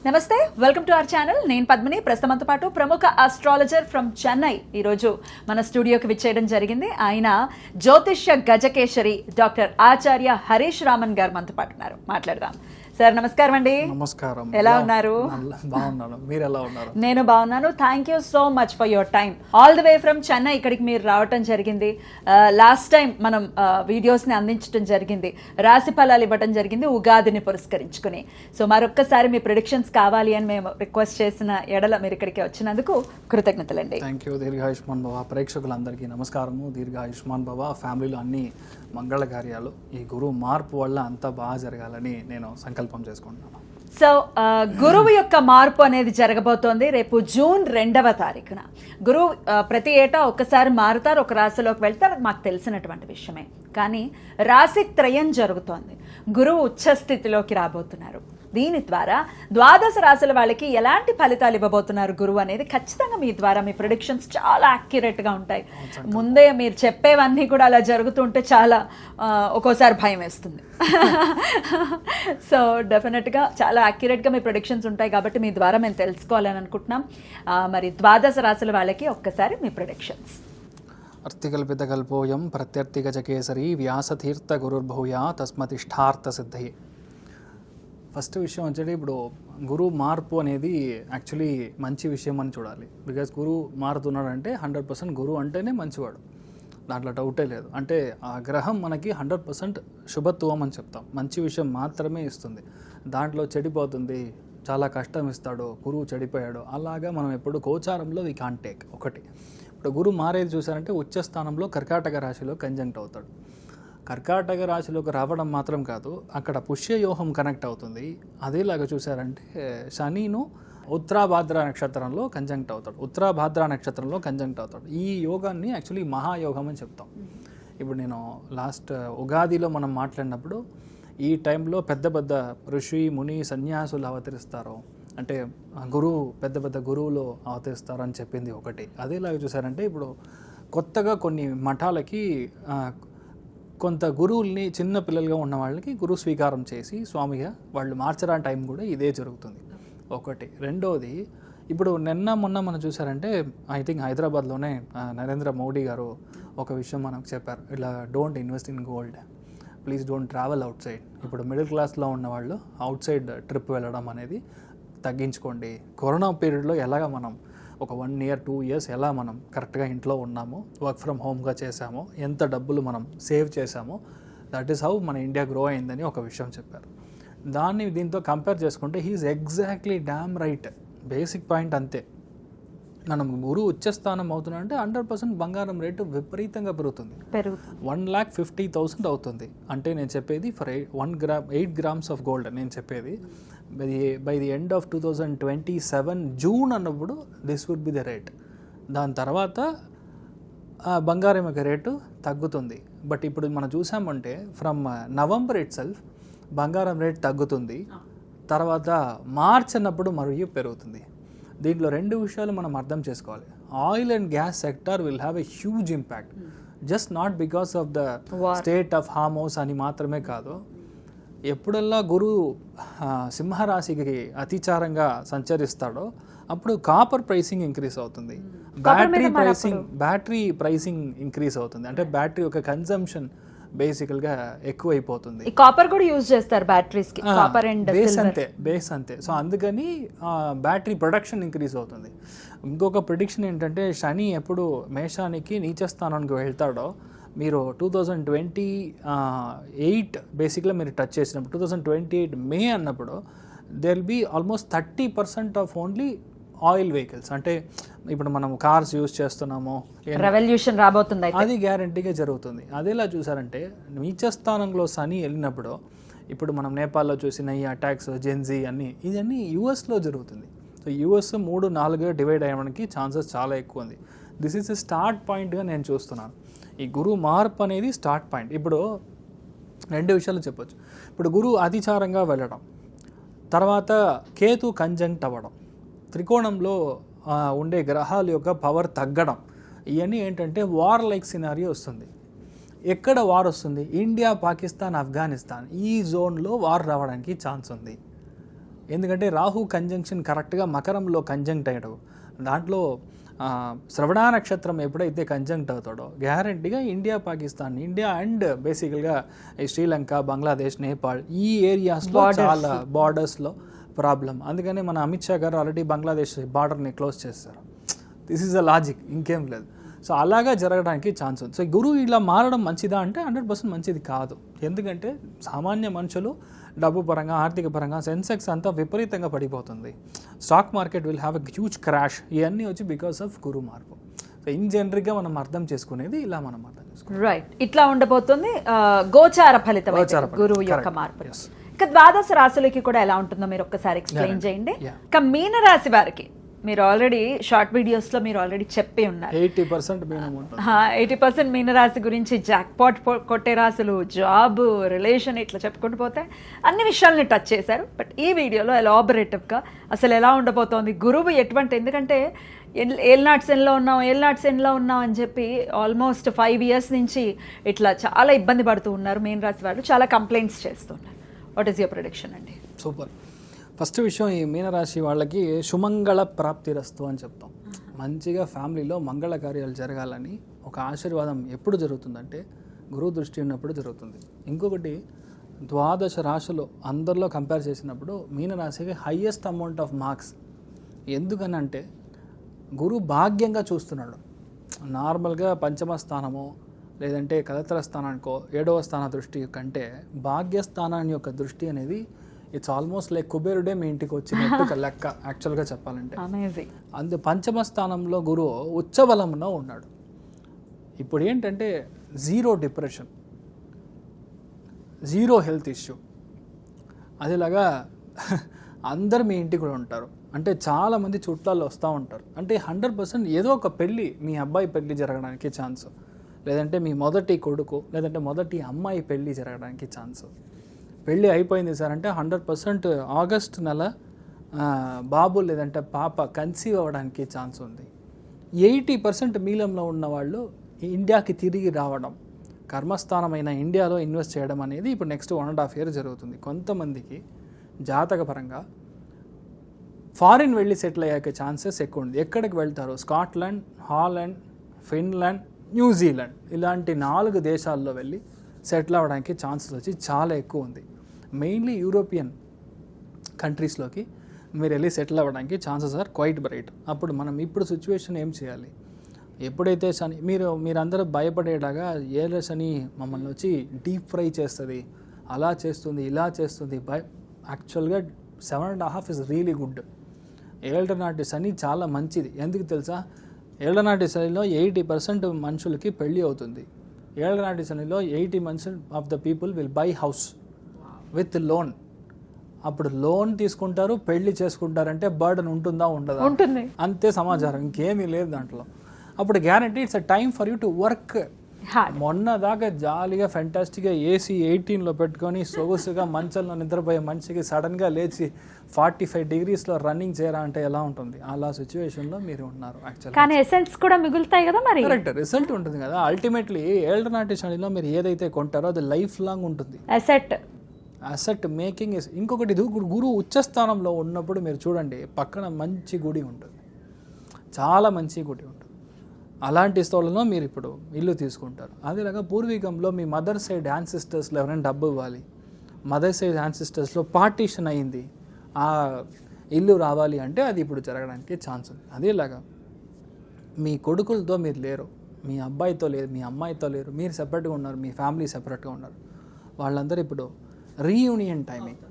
నమస్తే, welcome to our channel. నేను పద్మిని. ప్రస్తుతంతో పాటు ప్రముఖ ఆస్ట్రాలజర్ ఫ్రమ్ చెన్నై ఈరోజు మన స్టూడియోకి విచ్చేయడం జరిగింది. ఆయన జ్యోతిష్య గజకేశరి డాక్టర్ ఆచార్య హరీష్ రామన్ గారు మనతో పాటు ఉన్నారు. మాట్లాడదాం. సార్ నమస్కారం అండి. నమస్కారం. ఎలా ఉన్నారు? బాగున్నాను. మీరు ఎలా ఉన్నారు? నేను బాగున్నాను. Thank you so much for your time. All the way from Chennai ఇక్కడికి మీరు రావటం జరిగింది. లాస్ట్ టైం మనం వీడియోస్ని అందించడం జరిగింది, రాశి ఫలాలు ఇవ్వడం జరిగింది ఉగాదిని పురస్కరించుకుని. సో మరొక్కసారి మీ ప్రిడిక్షన్స్ కావాలి అని మేము రిక్వెస్ట్ చేసిన ఎడల మీరు ఇక్కడికి వచ్చినందుకు కృతజ్ఞతలండి. Thank you. దీర్ఘాయుష్మాన్ భవ. ప్రేక్షకులందరికీ నమస్కారము. దీర్ఘాయుష్మాన్ భవ. ఫ్యామిలీలో అన్ని మంగళ కార్యాలు ఈ గురువు మార్పు వల్ల అంతా బాగా జరగాలని నేను సంకల్పం చేసుకుంటున్నాను. సో గురువు యొక్క మార్పు అనేది జరగబోతోంది రేపు జూన్ 2వ తారీఖున. గురువు ప్రతి ఏటా ఒక్కసారి మారుతారు, ఒక రాశిలోకి వెళ్తారు, అది మాకు తెలిసినటువంటి విషయమే. కానీ రాశి త్రయం జరుగుతోంది. గురువు ఉచ్చ స్థితిలోకి రాబోతున్నారు. దీని ద్వారా ద్వాదశ రాశుల వాళ్ళకి ఎలాంటి ఫలితాలు ఇవ్వబోతున్నారు గురువు అనేది ఖచ్చితంగా మీ ద్వారా మీ ప్రిడిక్షన్స్ చాలా యాక్యురేట్గా ఉంటాయి. ముందే మీరు చెప్పేవన్నీ కూడా అలా జరుగుతుంటే చాలా ఒక్కోసారి భయం వేస్తుంది. సో డెఫినెట్గా చాలా యాక్యురేట్గా మీ ప్రిడిక్షన్స్ ఉంటాయి కాబట్టి మీ ద్వారా మేము తెలుసుకోవాలని అనుకుంటున్నాం. మరి ద్వాదశ రాశుల వాళ్ళకి ఒక్కసారి మీ ప్రిడిక్షన్స్. అర్థికల్పితకల్పోయం ప్రత్యర్థిగజకేసరి వ్యాసతీర్థ గురుర్భూయా తస్మతిష్టార్థ సిద్ధి. ఫస్ట్ విషయం వచ్చేది, ఇప్పుడు గురువు మార్పు అనేది యాక్చువల్లీ మంచి విషయం అని చూడాలి. బికాజ్ గురువు మారుతున్నాడంటే 100% గురువు అంటేనే మంచివాడు, దాంట్లో డౌటే లేదు. అంటే ఆ గ్రహం మనకి 100% శుభత్వం అని చెప్తాం. మంచి విషయం మాత్రమే ఇస్తుంది. దాంట్లో చెడిపోతుంది, చాలా కష్టం ఇస్తాడు, గురువు చెడిపోయాడు, అలాగా మనం ఎప్పుడు గోచారంలో వి కాంట్ టేక్. ఒకటి, ఇప్పుడు గురువు మారేది చూసారంటే ఉచ్చస్థానంలో కర్కాటక రాశిలో కంజంక్ట్ అవుతాడు. కర్కాటక రాశిలోకి రావడం మాత్రం కాదు, అక్కడ పుష్యయోహం కనెక్ట్ అవుతుంది. అదేలాగా చూసారంటే శనిను ఉత్తరాభాద్ర నక్షత్రంలో కంజంక్ట్ అవుతాడు, ఉత్తరాభాద్ర నక్షత్రంలో కంజంక్ట్ అవుతాడు. ఈ యోగాన్ని యాక్చువల్లీ మహాయోగం అని చెప్తాం. ఇప్పుడు నేను లాస్ట్ ఉగాదిలో మనం మాట్లాడినప్పుడు ఈ టైంలో పెద్ద పెద్ద ఋషి ముని సన్యాసులు అవతరిస్తారు, అంటే గురువు పెద్ద పెద్ద గురువులు అవతరిస్తారు అని చెప్పింది ఒకటి. అదేలాగా చూసారంటే ఇప్పుడు కొత్తగా కొన్ని మఠాలకి కొంత గురువుల్ని చిన్న పిల్లలుగా ఉన్న వాళ్ళకి గురువు స్వీకారం చేసి స్వామిగా వాళ్ళు మార్చడానికి టైం కూడా ఇదే జరుగుతుంది. ఒకటి. రెండోది, ఇప్పుడు నిన్న మొన్న మనం చూసారంటే ఐ థింక్ హైదరాబాద్లోనే నరేంద్ర మోడీ గారు ఒక విషయం మనకు చెప్పారు, ఇలా don't invest in gold, please don't travel out side. ఇప్పుడు మిడిల్ క్లాస్లో ఉన్న వాళ్ళు అవుట్ సైడ్ ట్రిప్ వెళ్ళడం అనేది తగ్గించుకోండి. కరోనా పీరియడ్లో ఎలాగ మనం ఒక 1 year 2 years ఎలా మనం కరెక్ట్గా ఇంట్లో ఉన్నామో, వర్క్ ఫ్రమ్ హోమ్గా చేసామో, ఎంత డబ్బులు మనం సేవ్ చేసామో, దట్ ఈస్ హౌ మన ఇండియా గ్రో అయిందని ఒక విషయం చెప్పారు. దాన్ని దీంతో కంపేర్ చేసుకుంటే he is exactly damn right. Basic point అంతే. మనం గురువు ఉచ్చస్థానం అవుతున్నాడంటే 100% బంగారం రేటు విపరీతంగా పెరుగుతుంది. 1,50,000 అవుతుంది. అంటే నేను చెప్పేది ఫర్ 8 grams ఆఫ్ గోల్డ్ నేను చెప్పేది. By the end of 2027 June అన్నప్పుడు this would be the rate. దాని తర్వాత బంగారం యొక్క రేటు తగ్గుతుంది. బట్ ఇప్పుడు మనం చూసామంటే ఫ్రమ్ నవంబర్ ఇట్ సెల్ఫ్ బంగారం రేట్ తగ్గుతుంది, తర్వాత మార్చ్ అన్నప్పుడు మరియు పెరుగుతుంది. దీంట్లో 2 విషయాలు మనం అర్థం చేసుకోవాలి. Oil and gas sector will have a huge impact, just not because of the state of Hormuz అని మాత్రమే కాదు. ఎప్పుడల్లా గురువు సింహరాశికి అతిచారంగా సంచరిస్తాడో అప్పుడు కాపర్ ప్రైసింగ్ ఇంక్రీజ్ అవుతుంది, బ్యాటరీ ప్రైసింగ్ ఇంక్రీజ్ అవుతుంది. అంటే బ్యాటరీ యొక్క కన్జంప్షన్ బేసికల్గా ఎక్కువైపోతుంది. కాపర్ కూడా యూజ్ చేస్తారు బ్యాటరీస్ కి, కాపర్ అండ్ బేస్ అంతే. సో అందుకని బ్యాటరీ ప్రొడక్షన్ ఇంక్రీజ్ అవుతుంది. ఇంకొక ప్రిడిక్షన్ ఏంటంటే, శని ఎప్పుడు మేషానికి నీచ స్థానానికి వెళ్తాడో, మీరు 2028 బేసిక్గా మీరు టచ్ చేసినప్పుడు 2028 మే అన్నప్పుడు there will be almost 30% of only oil vehicles. అంటే ఇప్పుడు మనం కార్స్ యూజ్ చేస్తున్నాము, రెవల్యూషన్ రాబోతుంది, అది గ్యారంటీగా జరుగుతుంది. అదేలా చూసారంటే నీచస్థానంలో శని వెళ్ళినప్పుడు, ఇప్పుడు మనం నేపాల్లో చూసిన ఈ అటాక్స్ జెన్జీ అన్నీ ఇవన్నీ యూఎస్లో జరుగుతుంది. సో యూఎస్ 3-4గా డివైడ్ అయ్యడానికి ఛాన్సెస్ చాలా ఎక్కువ ఉంది. దిస్ ఈస్ ఎ స్టార్ట్ పాయింట్గా నేను చూస్తున్నాను. ఈ గురువు మార్పు అనేది స్టార్ట్ పాయింట్. ఇప్పుడు 2 విషయాలు చెప్పొచ్చు. ఇప్పుడు గురువు అతిచారంగా వెళ్ళడం, తర్వాత కేతు కంజంక్ట్ అవ్వడం, త్రికోణంలో ఉండే గ్రహాల యొక్క పవర్ తగ్గడం, ఇవన్నీ ఏంటంటే వార్ లైక్ సినారియో వస్తుంది. ఎక్కడ వార్ వస్తుంది? ఇండియా, పాకిస్తాన్, ఆఫ్ఘనిస్తాన్ ఈ జోన్లో వార్ రావడానికి ఛాన్స్ ఉంది. ఎందుకంటే రాహు కంజంక్షన్ కరెక్ట్గా మకరంలో కంజంక్ట్ అయ్యడం, దాంట్లో శ్రవణ నక్షత్రం ఎప్పుడైతే కంజంక్ట్ అవుతాడో గ్యారంటీగా ఇండియా పాకిస్తాన్, ఇండియా అండ్ బేసికల్గా శ్రీలంక, బంగ్లాదేశ్, నేపాల్ ఈ ఏరియాస్లో చాలా బార్డర్స్లో ప్రాబ్లం. అందుకని మన అమిత్ షా గారు ఆల్రెడీ బంగ్లాదేశ్ బార్డర్ని క్లోజ్ చేస్తారు. దిస్ ఈజ్ అ లాజిక్, ఇంకేం లేదు. సో అలాగా జరగడానికి ఛాన్స్ ఉంది. సో గురువు ఇలా మారడం మంచిదా అంటే 100% మంచిది కాదు. ఎందుకంటే సామాన్య మనుషులు డబ్బు పరంగా, ఆర్థిక పరంగా సెన్సెక్స్ అంతా విపరీతంగా పడిపోతుంది. Stock market will have a huge crash. ఇవన్నీ వచ్చి బికాస్ ఆఫ్ గురు మార్పు. సో ఇన్ జనరల్గా మనం అర్థం చేసుకునేది ఇలా మనం అర్థం చేసుకున్నాం. రైట్, ఇట్లా ఉండబోతుంది గోచార ఫలితం గురువు యొక్క మార్పు. ఇక ద్వాదశ రాశులకి కూడా ఎలా ఉంటుందో మీరు ఒక్కసారి ఎక్స్ప్లెయిన్ చేయండి. ఇక మీనరాశి వారికి మీరు ఆల్రెడీ షార్ట్ వీడియోస్ లో మీరు ఆల్రెడీ చెప్పి ఉన్నారు 80% మీనరాశి గురించి. జాక్పాట్ కొట్టే రాశులు, జాబ్, రిలేషన్, ఇట్లా చెప్పుకుంటూ పోతే అన్ని విషయాలని టచ్ చేశారు. బట్ ఈ వీడియోలో ఎలాబరేటివ్గా అసలు ఎలా ఉండబోతోంది గురువు ఎటువంటి, ఎందుకంటే ఏల్నాటి శనిలో ఉన్నాం అని చెప్పి ఆల్మోస్ట్ 5 years నుంచి ఇట్లా చాలా ఇబ్బంది పడుతూ ఉన్నారు మీనరాశి వాళ్ళు, చాలా కంప్లైంట్స్ చేస్తున్నారు. వాట్ ఈస్ యువర్ ప్రెడిక్షన్ అండి? సూపర్. ఫస్ట్ విషయం, ఈ మీనరాశి వాళ్ళకి సుమంగళ ప్రాప్తిరస్తు అని చెప్తాం. మంచిగా ఫ్యామిలీలో మంగళ కార్యాలు జరగాలని ఒక ఆశీర్వాదం ఎప్పుడు జరుగుతుందంటే గురువు దృష్టి ఉన్నప్పుడు జరుగుతుంది. ఇంకొకటి, ద్వాదశ రాశులు అందరిలో కంపేర్ చేసినప్పుడు మీనరాశికి హయ్యెస్ట్ అమౌంట్ ఆఫ్ మార్క్స్. ఎందుకనంటే గురువు భాగ్యంగా చూస్తున్నాడు. నార్మల్గా పంచమ స్థానమో లేదంటే కలత్ర స్థానానికో 7వ స్థాన దృష్టి కంటే భాగ్యస్థానాన్ని యొక్క దృష్టి అనేది ఇట్స్ ఆల్మోస్ట్ లైక్ కుబేరుడే మీ ఇంటికి వచ్చినట్టు లెక్క యాక్చువల్గా చెప్పాలంటే. పంచమ స్థానంలో గురువు ఉచ్చబలంలో ఉన్నాడు. ఇప్పుడు ఏంటంటే 0 డిప్రెషన్, 0 హెల్త్ ఇష్యూ. అదేలాగా అందరు మీ ఇంటికి కూడా ఉంటారు. అంటే చాలామంది చుట్టాల్లో వస్తూ ఉంటారు. అంటే 100% ఏదో ఒక పెళ్ళి, మీ అబ్బాయి పెళ్ళి జరగడానికి ఛాన్స్, లేదంటే మీ మొదటి కొడుకు లేదంటే మొదటి అమ్మాయి పెళ్ళి జరగడానికి ఛాన్స్. పెళ్ళి అయిపోయింది సార్ అంటే 100% ఆగస్ట్ నెల బాబు లేదంటే పాప కన్సీవ్ అవ్వడానికి ఛాన్స్ ఉంది. 80% మీలంలో ఉన్న వాళ్ళు ఇండియాకి తిరిగి రావడం, కర్మస్థానమైన ఇండియాలో ఇన్వెస్ట్ చేయడం అనేది ఇప్పుడు నెక్స్ట్ 1.5 years జరుగుతుంది. కొంతమందికి జాతకపరంగా ఫారిన్ వెళ్ళి సెటిల్ అయ్యాక ఛాన్సెస్ ఎక్కువ ఉంది. ఎక్కడికి వెళ్తారు? స్కాట్లాండ్, హాలాండ్, ఫిన్లాండ్, న్యూజిలాండ్ ఇలాంటి 4 దేశాల్లో వెళ్ళి సెటిల్ అవ్వడానికి ఛాన్సెస్ వచ్చి చాలా ఎక్కువ ఉంది. మెయిన్లీ యూరోపియన్ కంట్రీస్లోకి మీరు వెళ్ళి సెటిల్ అవ్వడానికి ఛాన్సెస్ ఆర్ క్వైట్ బ్రైట్. అప్పుడు మనం ఇప్పుడు సిచ్యువేషన్ ఏం చేయాలి? ఎప్పుడైతే శని మీరందరూ భయపడేలాగా ఏళ్ళ శని మమ్మల్ని వచ్చి డీప్ ఫ్రై చేస్తుంది, అలా చేస్తుంది, ఇలా చేస్తుంది, యాక్చువల్గా 7.5 ఇస్ రియలీ గుడ్. ఏళ్ళనాటి శని చాలా మంచిది. ఎందుకు తెలుసా? ఏళ్ళనాటి శనిలో 80% మనుషులకి పెళ్ళి అవుతుంది. ఏళ్ళనాటి శనిలో 80% of the people will buy house with loan. అప్పుడు లోన్ తీసుకుంటారు, పెళ్లి చేసుకుంటారంటే బర్డన్ ఉంటుందా? ఉండదా? ఉంటుంది. అంతే సమాచారం, ఇంకేమీ లేదు దాంట్లో. అప్పుడు guarantee it's a time for you to work. మొన్న దాకా జాలీగా ఫెంటాస్టిక్గా AC 18లో పెట్టుకొని సొగసుగా మంచంలో నిద్రపోయే మనిషికి సడన్గా లేచి 45 degrees రన్నింగ్ చేయరా అంటే ఎలా ఉంటుంది? అలా సిచ్యువేషన్లో మీరు ఉన్నారు. యాక్చువల్లీ ఎసెంట్స్ కూడా మిగులుతాయి కదా, మరి కరెక్ట్ రిజల్ట్ ఉంటుంది కదా. అల్టిమేట్లీ ఏళ్ళనాటి శనిలో మీరు ఏదైతే కొంటారో అది లైఫ్ లాంగ్ ఉంటుంది. Asset making is. ఇంకొకటి, గురువు ఉచ్చస్థానంలో ఉన్నప్పుడు మీరు చూడండి పక్కన మంచి గుడి ఉంటుంది, చాలా మంచి గుడి ఉంటుంది. అలాంటి స్థలంలో మీరు ఇప్పుడు ఇల్లు తీసుకుంటారు. అదేలాగా పూర్వీకంలో మీ మదర్ సైడ్ యాన్సిస్టర్స్లో ఎవరైనా డబ్బు ఇవ్వాలి, మదర్ సైడ్ యాన్సిస్టర్స్లో పార్టీషన్ అయింది, ఆ ఇల్లు రావాలి అంటే అది ఇప్పుడు జరగడానికి ఛాన్స్ ఉంది. అదేలాగా మీ కొడుకులతో మీరు లేరు, మీ అబ్బాయితో లేరు, మీ అమ్మాయితో లేరు, మీరు సెపరేట్గా ఉన్నారు, మీ ఫ్యామిలీ సెపరేట్గా ఉన్నారు. వాళ్ళందరూ ఇప్పుడు రీయూనియన్ టైమింగ్.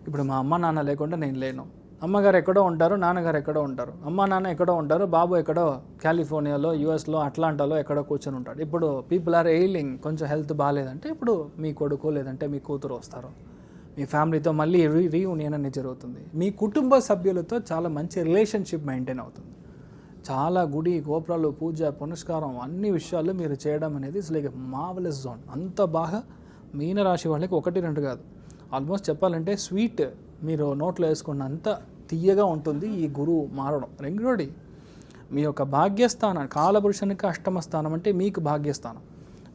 ఇప్పుడు మా అమ్మ నాన్న లేకుండా నేను లేను, అమ్మగారు ఎక్కడో ఉంటారు, నాన్నగారు ఎక్కడో ఉంటారు, అమ్మ నాన్న ఎక్కడో ఉంటారు, బాబు ఎక్కడో కాలిఫోర్నియాలో, యూఎస్లో, అట్లాంటాలో ఎక్కడో కూర్చొని ఉంటాడు. ఇప్పుడు పీపుల్ ఆర్ ఎయిలింగ్, కొంచెం హెల్త్ బాగాలేదంటే ఇప్పుడు మీ కొడుకు లేదంటే మీ కూతురు వస్తారు, మీ ఫ్యామిలీతో మళ్ళీ రీయూనియన్ అనేది జరుగుతుంది. మీ కుటుంబ సభ్యులతో చాలా మంచి రిలేషన్షిప్ మెయింటైన్ అవుతుంది. చాలా గుడి గోపురాలు, పూజ పునస్కారం అన్ని విషయాలు మీరు చేయడం అనేది ఇట్స్ లైక్ మార్వెలస్ జోన్. అంత బాగా మీనరాశి వాళ్ళకి 1-2 కాదు, ఆల్మోస్ట్ చెప్పాలంటే స్వీట్ మీరు నోట్లో వేసుకున్నంత తీయగా ఉంటుంది ఈ గురువు మారడం. రెండోది, మీ యొక్క భాగ్యస్థానం, కాలపురుషునికి 8వ స్థానం అంటే మీకు భాగ్యస్థానం.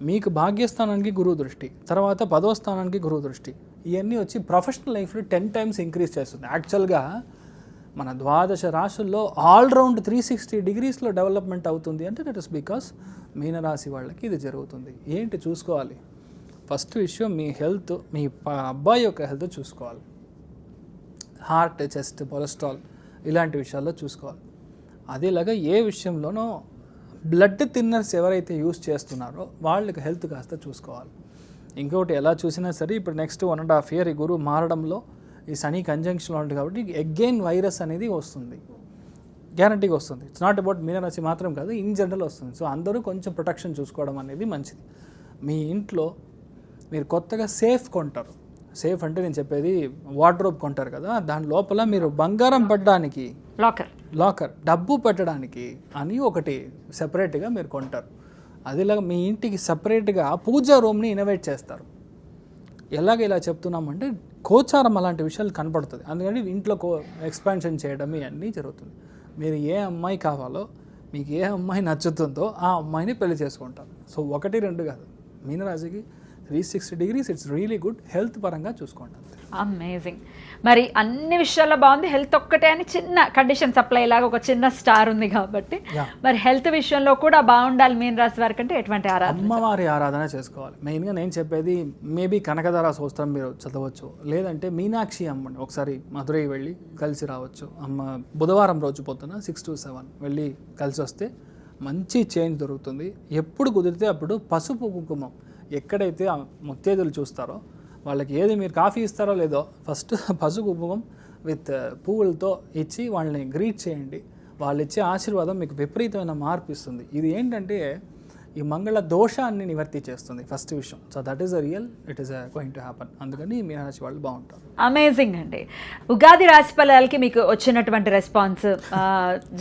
మీకు భాగ్యస్థానానికి గురువు దృష్టి, తర్వాత 10వ స్థానానికి గురువు దృష్టి. ఇవన్నీ వచ్చి ప్రొఫెషనల్ లైఫ్లో 10 times ఇంక్రీజ్ చేస్తుంది. యాక్చువల్గా మన 12 రాశుల్లో ఆల్రౌండ్ 360 degreesలో డెవలప్మెంట్ అవుతుంది అంటే దట్ ఇస్ బికాస్ మీనరాశి వాళ్ళకి ఇది జరుగుతుంది. ఏంటి చూసుకోవాలి, ఫస్ట్ విషయం మీ హెల్త్, మీ అబ్బాయి యొక్క హెల్త్ చూసుకోవాలి. హార్ట్, చెస్ట్, కొలెస్ట్రాల్ ఇలాంటి విషయాల్లో చూసుకోవాలి. అదేలాగా ఏ విషయంలోనో బ్లడ్ థిన్నర్స్ ఎవరైతే యూస్ చేస్తున్నారో వాళ్ళకి హెల్త్ కాస్త చూసుకోవాలి. ఇంకొకటి ఎలా చూసినా సరే ఇప్పుడు నెక్స్ట్ 1.5 year ఈ గురువు మారడంలో ఈ శని కంజంక్షన్లో ఉంటుంది కాబట్టి అగైన్ వైరస్ అనేది వస్తుంది, గ్యారంటీగా వస్తుంది. ఇట్స్ నాట్ అబౌట్ మీనరాశి మాత్రం కాదు, ఇన్ జనరల్ వస్తుంది. సో అందరూ కొంచెం ప్రొటెక్షన్ చూసుకోవడం అనేది మంచిది. మీ ఇంట్లో మీరు కొత్తగా సేఫ్ కొంటారు, సేఫ్ అంటే నేను చెప్పేది వార్డ్రోబ్ కొంటారు కదా, దాని లోపల మీరు బంగారం పట్టడానికి లాకర్, డబ్బు పెట్టడానికి అని ఒకటి సెపరేట్గా మీరు కొంటారు. అదేలాగా మీ ఇంటికి సపరేట్గా పూజా రూమ్ని ఇన్నోవేట్ చేస్తారు. ఎలాగ ఇలా చెప్తున్నామంటే గోచారం అలాంటి విషయాలు కనపడుతుంది. అందుకని ఇంట్లో ఎక్స్పాన్షన్ చేయడం ఇవన్నీ జరుగుతుంది. మీరు ఏ అమ్మాయి కావాలో, మీకు ఏ అమ్మాయి నచ్చుతుందో ఆ అమ్మాయిని పెళ్లి చేసుకుంటారు. సో 1, 2 కాదు, మీనరాశికి 360 degrees it's really good. Health పరంగా చూసుకోండి. అమేజింగ్. మరి అన్ని విషయాల్లో బాగుంది, హెల్త్ ఒక్కటే అని చిన్న కండిషన్ సప్లై లాగా ఒక చిన్న స్టార్ ఉంది కాబట్టి మరి హెల్త్ విషయంలో కూడా బాగుండాలి మీన రాశి వారికి అంటే ఎటువంటి ఆరాధన? అమ్మవారి ఆరాధన చేసుకోవాలి. మెయిన్గా నేను చెప్పేది మేబీ కనకదార స్తోత్రం మీరు చదవచ్చు, లేదంటే మీనాక్షి అమ్మని ఒకసారి మధురై వెళ్ళి కలిసి రావచ్చు. అమ్మ బుధవారం రోజు పొద్దున 6 to 7 వెళ్ళి కలిసి వస్తే మంచి చేంజ్ దొరుకుతుంది. ఎప్పుడు కుదిరితే అప్పుడు పసుపు కుంకుమం ఎక్కడైతే ముత్తేదులు చూస్తారో వాళ్ళకి ఏది మీరు కాఫీ ఇస్తారో లేదో ఫస్ట్ పసుపు కుంకుమం విత్ పువ్వులతో ఇచ్చి వాళ్ళని గ్రీట్ చేయండి. వాళ్ళు ఇచ్చే ఆశీర్వాదం మీకు విపరీతమైన మార్పు ఇస్తుంది. ఇది ఏంటంటే ఈ మంగళ దోషాన్ని నివర్తి చేస్తుంది ఫస్ట్ విషయం. So that is a real, it is going to happen. అందుకని మీనరాశి వాళ్ళు బాగుంటారు. అమేజింగ్ అండి. ఉగాది రాశి ఫలాలకి మీకు వచ్చినటువంటి రెస్పాన్స్,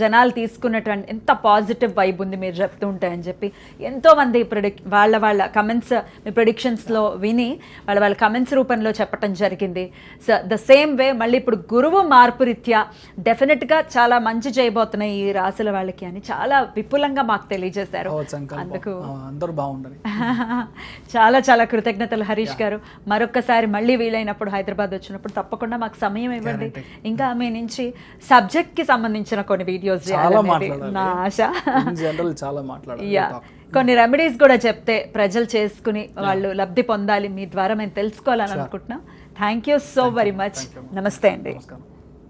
జనాలు తీసుకున్నటువంటి ఎంత పాజిటివ్ వైబ్ ఉంది మీరు చెప్తూ ఉంటాయని చెప్పి ఎంతోమంది వాళ్ళ కమెంట్స్ మీ ప్రెడిక్షన్స్లో విని వాళ్ళ కమెంట్స్ రూపంలో చెప్పడం జరిగింది. సో ద సేమ్ వే మళ్ళీ ఇప్పుడు గురువు మార్పు రీత్యా డెఫినెట్గా చాలా మంచి చేయబోతున్నాయి ఈ రాశుల వాళ్ళకి అని చాలా విపులంగా మాకు తెలియజేశారు. అందరూ బాగుండాలి. చాలా చాలా కృతజ్ఞతలు హరీష్ గారు. మరొక్కసారి మళ్ళీ వీలైనప్పుడు హైదరాబాద్ వచ్చినప్పుడు తప్పకుండా మాకు సమయం ఇవ్వండి. ఇంకా మీ నుంచి సబ్జెక్ట్ కి సంబంధించిన కొన్ని వీడియోస్ నా ఆశ. కొన్ని రెమెడీస్ కూడా చెప్తే ప్రజలు చేసుకుని వాళ్ళు లబ్ధి పొందాలి, మీ ద్వారా మేము తెలుసుకోవాలని అనుకుంటున్నాం. Thank you so very much. నమస్తే అండి.